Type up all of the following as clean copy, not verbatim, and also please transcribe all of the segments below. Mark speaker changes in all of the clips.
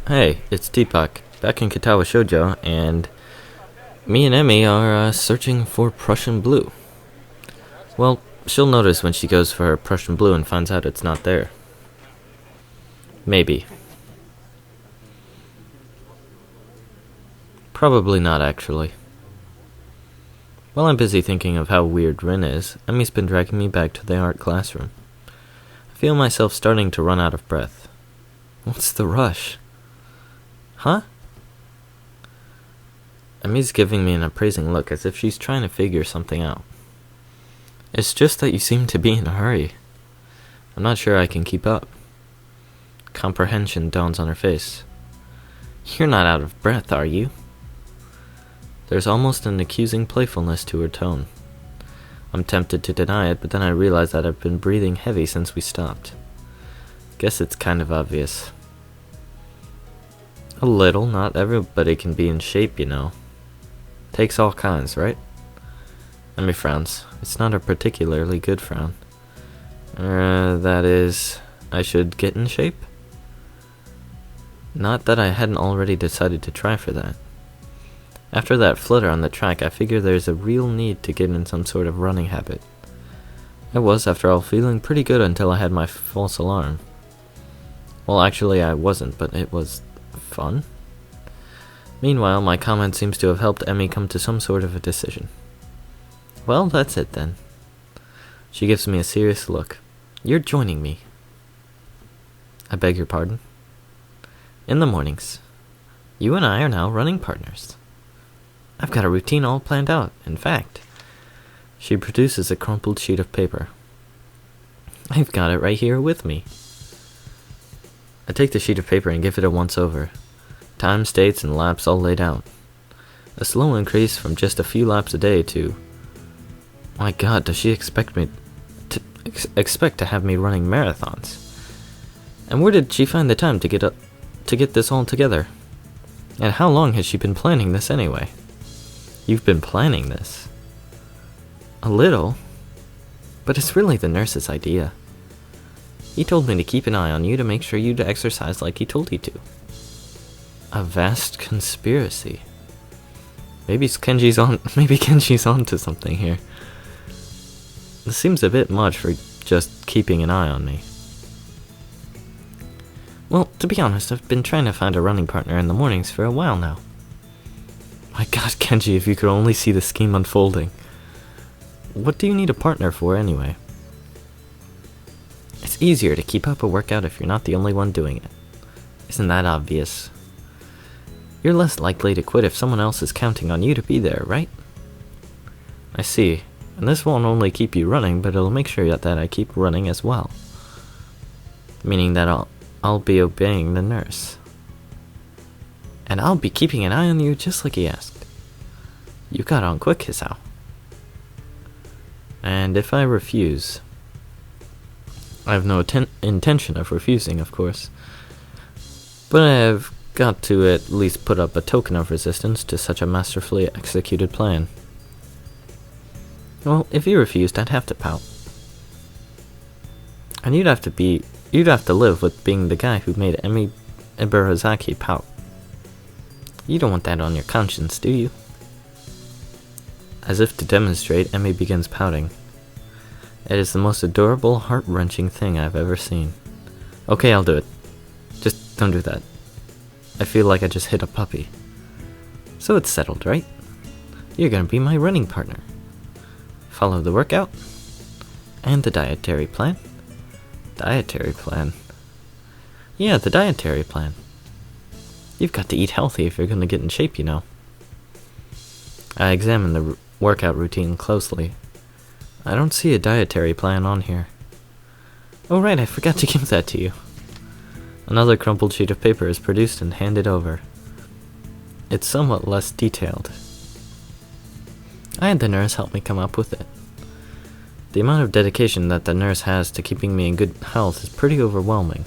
Speaker 1: Hey, it's Tpok, back in Katawa Shoujo, and me and Emmy are searching for Prussian blue. Well, she'll notice when she goes for her Prussian blue and finds out it's not there. Maybe. Probably not, actually. While I'm busy thinking of how weird Rin is, Emmy's been dragging me back to the art classroom. I feel myself starting to run out of breath. What's the rush? Huh? Emmy's giving me an appraising look as if she's trying to figure something out. It's just that you seem to be in a hurry. I'm not sure I can keep up. Comprehension dawns on her face. You're not out of breath, are you? There's almost an accusing playfulness to her tone. I'm tempted to deny it, but then I realize that I've been breathing heavy since we stopped. Guess it's kind of obvious. A little, not everybody can be in shape, you know. Takes all kinds, right? Emmy frowns. It's not a particularly good frown. That is, I should get in shape? Not that I hadn't already decided to try for that. After that flutter on the track, I figure there's a real need to get in some sort of running habit. I was, after all, feeling pretty good until I had my false alarm. Well, actually I wasn't, but it was fun. Meanwhile, my comment seems to have helped Emmy come to some sort of a decision. Well, that's it then. She gives me a serious look. You're joining me. I beg your pardon? In the mornings. You and I are now running partners. I've got a routine all planned out, in fact. She produces a crumpled sheet of paper. I've got it right here with me. I take the sheet of paper and give it a once-over. Times, dates, and laps all laid out. A slow increase from just a few laps a day to... My God, does she expect to have me running marathons? And where did she find the time to get this all together? And how long has she been planning this anyway? You've been planning this? A little. But it's really the nurse's idea. He told me to keep an eye on you to make sure you'd exercise like he told you to. A vast conspiracy. Maybe Kenji's on to something here. This seems a bit much for just keeping an eye on me. Well, to be honest, I've been trying to find a running partner in the mornings for a while now. My God, Kenji, if you could only see the scheme unfolding. What do you need a partner for anyway? It's easier to keep up a workout if you're not the only one doing it. Isn't that obvious? You're less likely to quit if someone else is counting on you to be there, right? I see. And this won't only keep you running, but it'll make sure that I keep running as well. Meaning that I'll be obeying the nurse. And I'll be keeping an eye on you just like he asked. You got on quick, Hisao. And if I refuse... I have no intention of refusing, of course. But I have got to at least put up a token of resistance to such a masterfully executed plan. Well, if you refused, I'd have to pout. And you'd have to live with being the guy who made Emi Iburazaki pout. You don't want that on your conscience, do you? As if to demonstrate, Emmy begins pouting. It is the most adorable, heart-wrenching thing I've ever seen. Okay, I'll do it. Just don't do that. I feel like I just hit a puppy. So it's settled, right? You're gonna be my running partner. Follow the workout. And the dietary plan. Dietary plan? Yeah, the dietary plan. You've got to eat healthy if you're gonna get in shape, you know. I examine the workout routine closely. I don't see a dietary plan on here. Oh right, I forgot to give that to you. Another crumpled sheet of paper is produced and handed over. It's somewhat less detailed. I had the nurse help me come up with it. The amount of dedication that the nurse has to keeping me in good health is pretty overwhelming.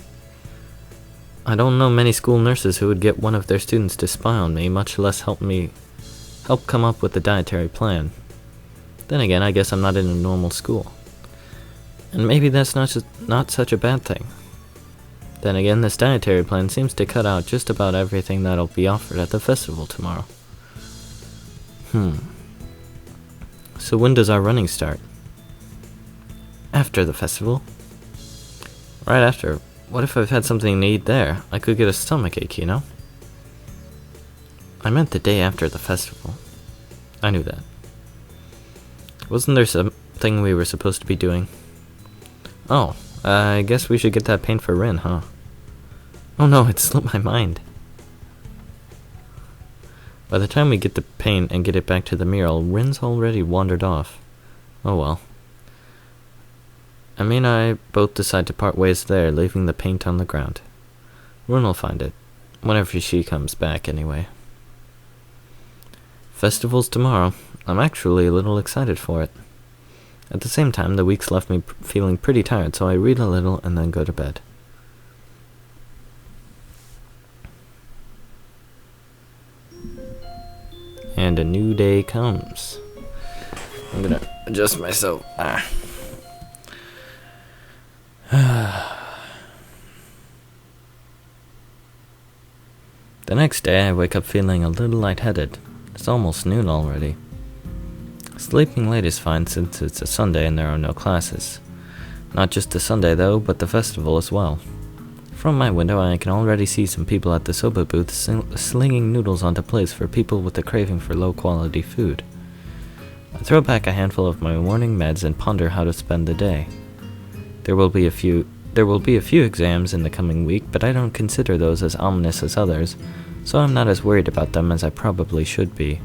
Speaker 1: I don't know many school nurses who would get one of their students to spy on me, much less help come up with the dietary plan. Then again, I guess I'm not in a normal school. And maybe that's not such a bad thing. Then again, this dietary plan seems to cut out just about everything that'll be offered at the festival tomorrow. So when does our running start? After the festival? Right after. What if I've had something to eat there? I could get a stomachache, you know? I meant the day after the festival. I knew that. Wasn't there something we were supposed to be doing? Oh, I guess we should get that paint for Rin, huh? Oh no, it slipped my mind. By the time we get the paint and get it back to the mural, Rin's already wandered off. Oh well. Amy and I both decide to part ways there, leaving the paint on the ground. Rin will find it. Whenever she comes back, anyway. Festival's tomorrow. I'm actually a little excited for it. At the same time, the week's left me feeling pretty tired, so I read a little and then go to bed. And a new day comes. I'm gonna adjust myself. The next day, I wake up feeling a little lightheaded. It's almost noon already. Sleeping late is fine since it's a Sunday and there are no classes. Not just the Sunday though, but the festival as well. From my window I can already see some people at the soba booth slinging noodles onto plates for people with a craving for low quality food. I throw back a handful of my morning meds and ponder how to spend the day. There will be a few exams in the coming week, but I don't consider those as ominous as others, so I'm not as worried about them as I probably should be.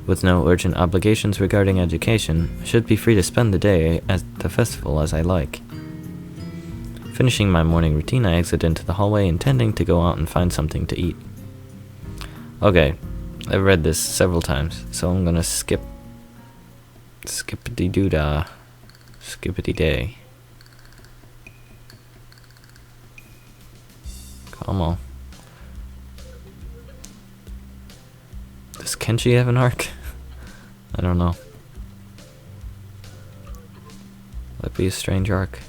Speaker 1: With no urgent obligations regarding education, I should be free to spend the day at the festival as I like. Finishing my morning routine, I exit into the hallway intending to go out and find something to eat. Okay, I've read this several times, so I'm gonna skippity-doo-dah, skippity-day. Come on. Does Kenshi have an arc? I don't know. That'd be a strange arc.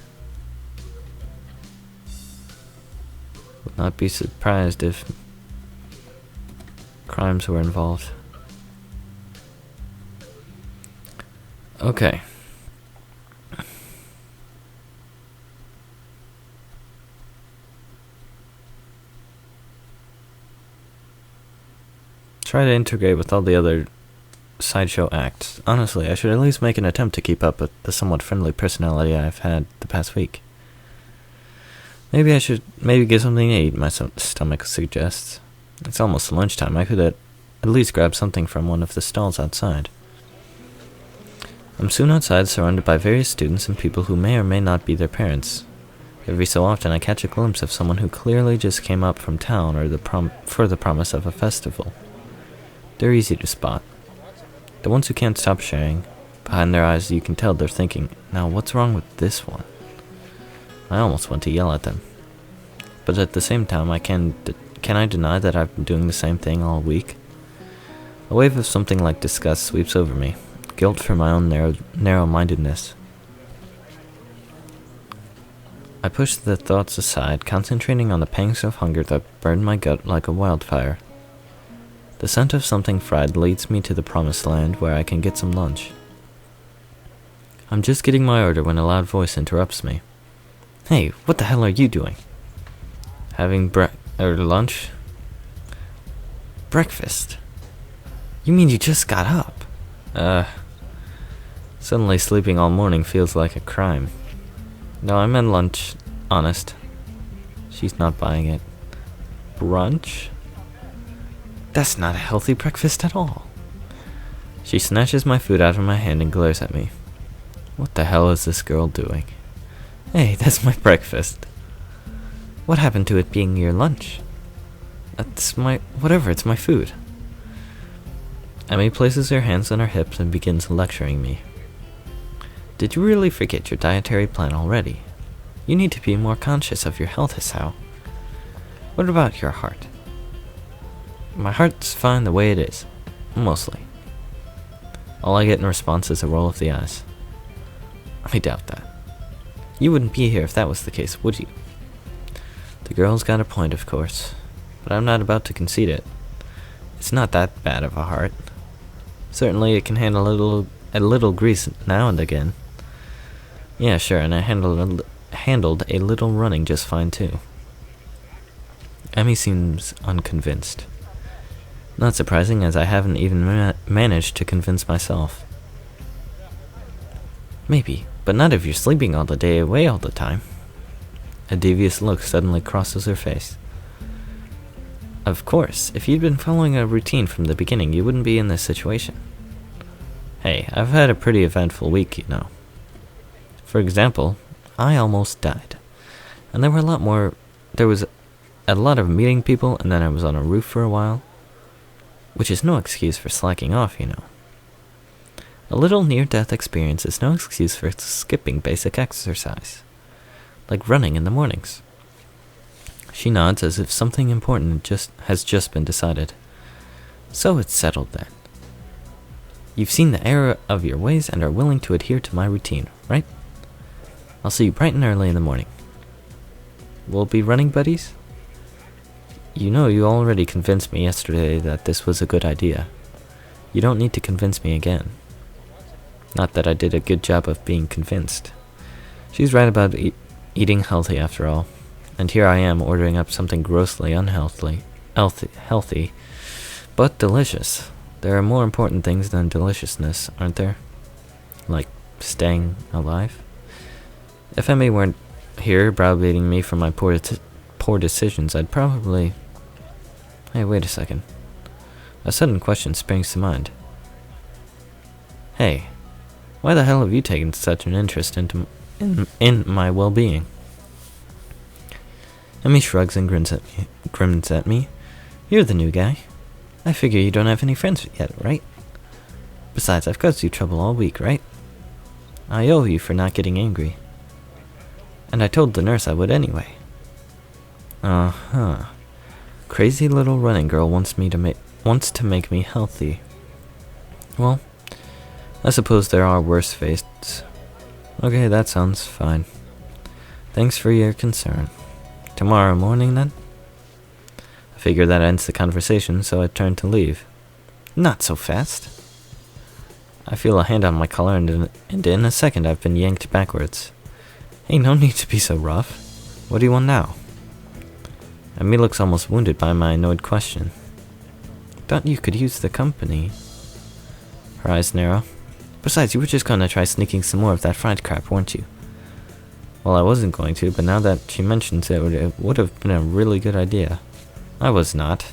Speaker 1: Would not be surprised if crimes were involved. Okay. Try to integrate with all the other sideshow acts. Honestly, I should at least make an attempt to keep up with the somewhat friendly personality I've had the past week. Maybe I should get something to eat, my stomach suggests. It's almost lunchtime. I could at least grab something from one of the stalls outside. I'm soon outside, surrounded by various students and people who may or may not be their parents. Every so often I catch a glimpse of someone who clearly just came up from town or for the promise of a festival. They're easy to spot. The ones who can't stop sharing. Behind their eyes you can tell they're thinking, now what's wrong with this one? I almost want to yell at them. But at the same time, can I deny that I've been doing the same thing all week? A wave of something like disgust sweeps over me. Guilt for my own narrow-mindedness. I push the thoughts aside, concentrating on the pangs of hunger that burn my gut like a wildfire. The scent of something fried leads me to the promised land where I can get some lunch. I'm just getting my order when a loud voice interrupts me. Hey, what the hell are you doing? Having lunch? Breakfast? You mean you just got up? Suddenly sleeping all morning feels like a crime. No, I meant lunch. Honest. She's not buying it. Brunch? That's not a healthy breakfast at all. She snatches my food out of my hand and glares at me. What the hell is this girl doing? Hey, that's my breakfast. What happened to it being your lunch? That's whatever, it's my food. Amy places her hands on her hips and begins lecturing me. Did you really forget your dietary plan already? You need to be more conscious of your health, Hisao. What about your heart? My heart's fine the way it is. Mostly. All I get in response is a roll of the eyes. I doubt that. You wouldn't be here if that was the case, would you? The girl's got a point, of course, but I'm not about to concede it. It's not that bad of a heart. Certainly it can handle a little grease now and again. Yeah, sure, and I handled a little running just fine too. Emmy seems unconvinced. Not surprising, as I haven't even managed to convince myself. Maybe, but not if you're sleeping all the day away all the time. A devious look suddenly crosses her face. Of course, if you'd been following a routine from the beginning, you wouldn't be in this situation. Hey, I've had a pretty eventful week, you know. For example, I almost died. And there was a lot of meeting people, and then I was on a roof for a while. Which is no excuse for slacking off, you know. A little near-death experience is no excuse for skipping basic exercise, like running in the mornings. She nods as if something important has just been decided. So it's settled then. You've seen the error of your ways and are willing to adhere to my routine, right? I'll see you bright and early in the morning. We'll be running buddies? You know, you already convinced me yesterday that this was a good idea. You don't need to convince me again. Not that I did a good job of being convinced. She's right about eating healthy after all. And here I am ordering up something grossly unhealthy, healthy, but delicious. There are more important things than deliciousness, aren't there? Like staying alive? If Emmy weren't here browbeating me for my poor decisions, I'd probably... Hey, wait a second. A sudden question springs to mind. Hey, why the hell have you taken such an interest in my well-being? Emmy shrugs and grins at me. You're the new guy. I figure you don't have any friends yet, right? Besides, I've caused you trouble all week, right? I owe you for not getting angry. And I told the nurse I would anyway. Uh-huh. Crazy little running girl wants to make me healthy. Well, I suppose there are worse fates. Okay, that sounds fine. Thanks for your concern. Tomorrow morning, then? I figure that ends the conversation, so I turn to leave. Not so fast. I feel a hand on my collar, and in a second I've been yanked backwards. Hey, no need to be so rough. What do you want now? Emmy looks almost wounded by my annoyed question. Thought you could use the company. Her eyes narrow. Besides, you were just gonna try sneaking some more of that fried crap, weren't you? Well, I wasn't going to, but now that she mentions it, it would have been a really good idea. I was not.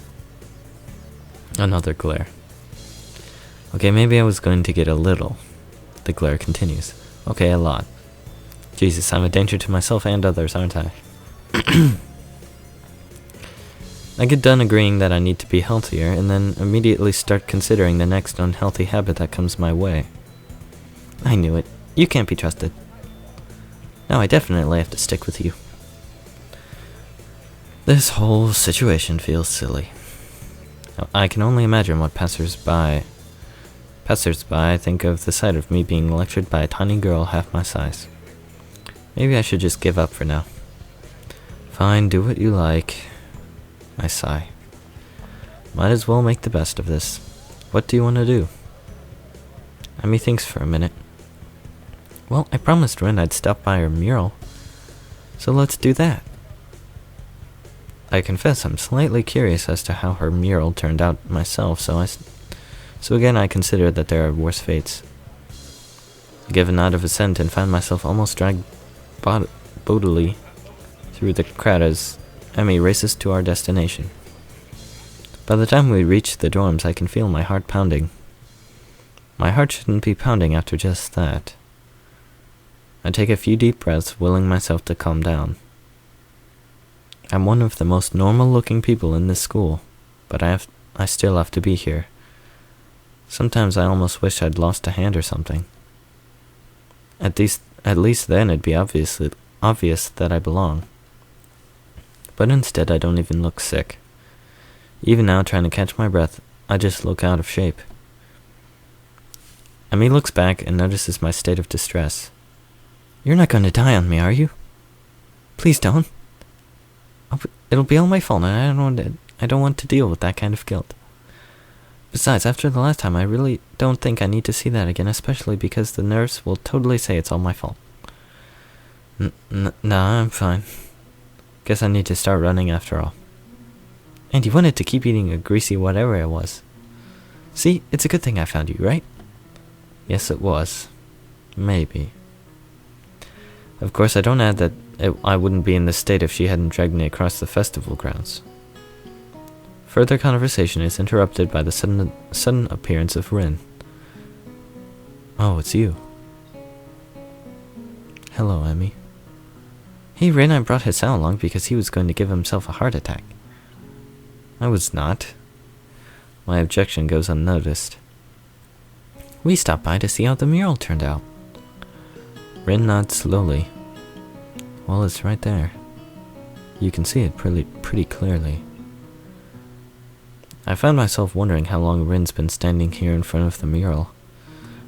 Speaker 1: Another glare. Okay, maybe I was going to get a little. The glare continues. Okay, a lot. Jesus, I'm a danger to myself and others, aren't I? I get done agreeing that I need to be healthier, and then immediately start considering the next unhealthy habit that comes my way. I knew it. You can't be trusted. Now I definitely have to stick with you. This whole situation feels silly. I can only imagine what passersby think of the sight of me being lectured by a tiny girl half my size. Maybe I should just give up for now. Fine, do what you like. I sigh. Might as well make the best of this. What do you want to do? Emmy thinks for a minute. Well, I promised Ren I'd stop by her mural, so let's do that. I confess I'm slightly curious as to how her mural turned out myself, so again I consider that there are worse fates. I give a nod of assent and find myself almost dragged bodily through the crowd as Emmy races to our destination. By the time we reach the dorms, I can feel my heart pounding. My heart shouldn't be pounding after just that. I take a few deep breaths, willing myself to calm down. I'm one of the most normal-looking people in this school, but I still have to be here. Sometimes I almost wish I'd lost a hand or something. At least then it'd be obvious that I belong. But instead I don't even look sick. Even now, trying to catch my breath, I just look out of shape. Emmy looks back and notices my state of distress. You're not going to die on me, are you? Please don't. It'll be all my fault, and I don't want to deal with that kind of guilt. Besides, after the last time, I really don't think I need to see that again, especially because the nurse will totally say it's all my fault. Nah, I'm fine. Guess I need to start running after all. And you wanted to keep eating a greasy whatever it was. See, it's a good thing I found you, right? Yes, it was. Maybe. Of course, I don't add that I wouldn't be in this state if she hadn't dragged me across the festival grounds. Further conversation is interrupted by the sudden appearance of Rin. Oh, it's you. Hello, Emmy. Hey, Rin, I brought Hisao along because he was going to give himself a heart attack. I was not. My objection goes unnoticed. We stopped by to see how the mural turned out. Rin nods slowly. Well, it's right there. You can see it pretty clearly. I found myself wondering how long Rin's been standing here in front of the mural.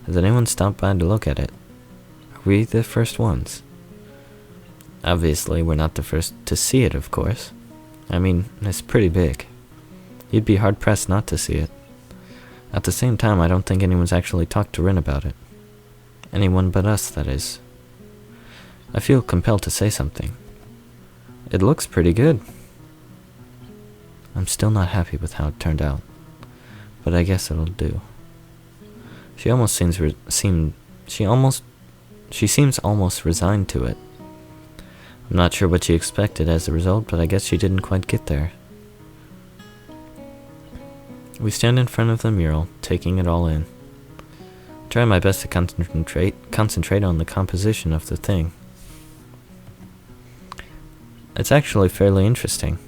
Speaker 1: Has anyone stopped by to look at it? Are we the first ones? Obviously, we're not the first to see it, of course. I mean, it's pretty big. You'd be hard-pressed not to see it. At the same time, I don't think anyone's actually talked to Rin about it. Anyone but us, that is. I feel compelled to say something. It looks pretty good. I'm still not happy with how it turned out, but I guess it'll do. She seems almost resigned to it. I'm not sure what she expected as a result, but I guess she didn't quite get there. We stand in front of the mural, taking it all in. I try my best to concentrate on the composition of the thing. It's actually fairly interesting.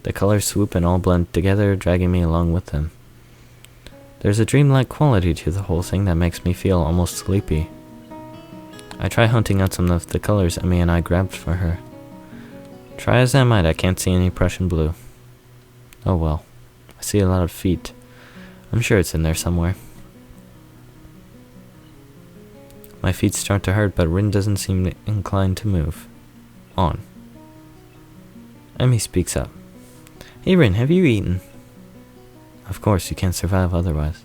Speaker 1: The colors swoop and all blend together, dragging me along with them. There's a dreamlike quality to the whole thing that makes me feel almost sleepy. I try hunting out some of the colors Emmy and I grabbed for her. Try as I might, I can't see any Prussian blue. Oh well. I see a lot of feet. I'm sure it's in there somewhere. My feet start to hurt, but Rin doesn't seem inclined to move. On. Emmy speaks up. Hey Rin, have you eaten? Of course, you can't survive otherwise.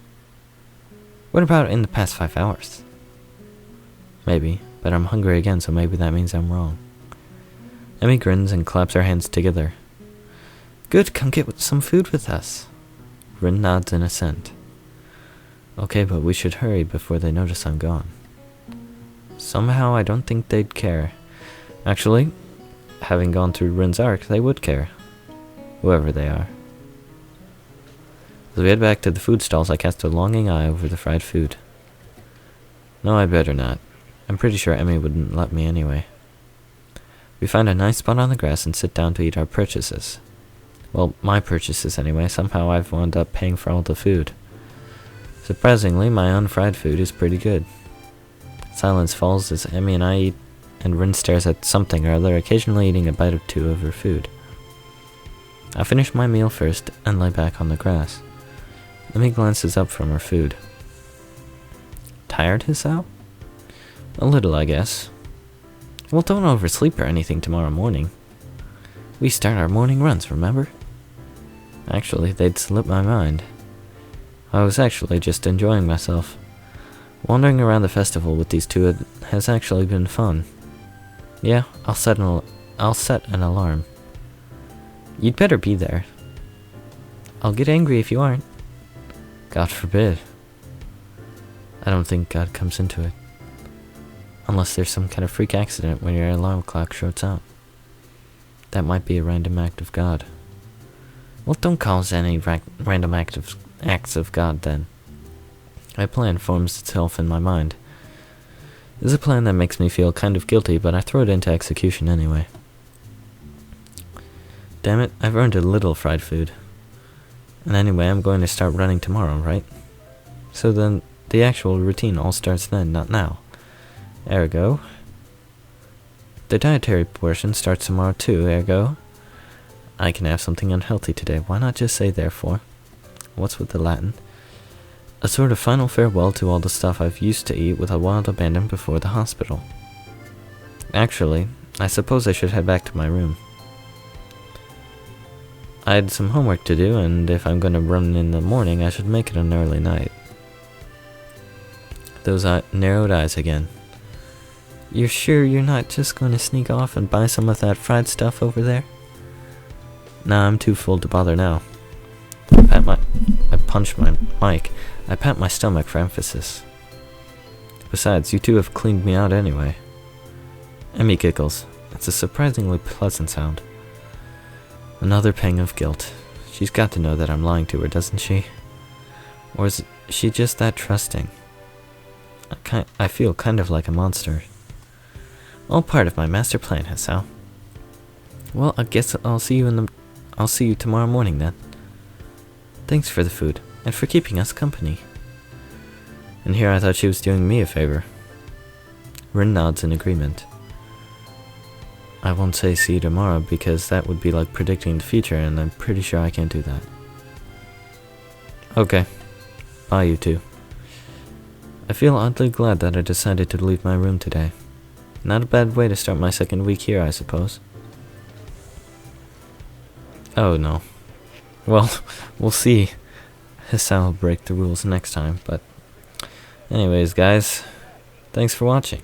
Speaker 1: What about in the past 5 hours? Maybe, but I'm hungry again, so maybe that means I'm wrong. Emmy grins and claps her hands together. Good, come get some food with us. Rin nods in assent. Okay, but we should hurry before they notice I'm gone. Somehow I don't think they'd care. Actually, having gone through Rin's arc, they would care. Whoever they are. As we head back to the food stalls, I cast a longing eye over the fried food. No, I'd better not. I'm pretty sure Emmy wouldn't let me anyway. We find a nice spot on the grass and sit down to eat our purchases. Well, my purchases anyway. Somehow I've wound up paying for all the food. Surprisingly, my unfried food is pretty good. Silence falls as Emmy and I eat, and Rin stares at something or other, occasionally eating a bite or two of her food. I finish my meal first and lay back on the grass. Emmy glances up from her food. Tired, Hisao? A little, I guess. Well, don't oversleep or anything tomorrow morning. We start our morning runs, remember? Actually, they'd slipped my mind. I was actually just enjoying myself. Wandering around the festival with these two has actually been fun. Yeah, I'll set an alarm. You'd better be there. I'll get angry if you aren't. God forbid. I don't think God comes into it. Unless there's some kind of freak accident when your alarm clock shorts out. That might be a random act of God. Well, don't cause any random acts of God then. A plan forms itself in my mind. It's a plan that makes me feel kind of guilty, but I throw it into execution anyway. Damn it, I've earned a little fried food. And anyway, I'm going to start running tomorrow, right? So then, the actual routine all starts then, not now. Ergo. The dietary portion starts tomorrow too, ergo. I can have something unhealthy today, why not just say therefore? What's with the Latin? A sort of final farewell to all the stuff I've used to eat with a wild abandon before the hospital. Actually, I suppose I should head back to my room. I had some homework to do, and if I'm gonna run in the morning, I should make it an early night. Those narrowed eyes again. You're sure you're not just going to sneak off and buy some of that fried stuff over there? Nah, I'm too full to bother now. I punch my mic. I pat my stomach for emphasis. Besides, you two have cleaned me out anyway. Emmy giggles. It's a surprisingly pleasant sound. Another pang of guilt. She's got to know that I'm lying to her, doesn't she? Or is she just that trusting? I feel kind of like a monster. All part of my master plan, Hisao. Well, I guess I'll see you tomorrow morning then. Thanks for the food, and for keeping us company. And here I thought she was doing me a favor. Rin nods in agreement. I won't say see you tomorrow because that would be like predicting the future, and I'm pretty sure I can't do that. Okay. Bye, you two. I feel oddly glad that I decided to leave my room today. Not a bad way to start my second week here, I suppose. Oh no. Well, we'll see. Hisao will break the rules next time, but anyways guys, thanks for watching.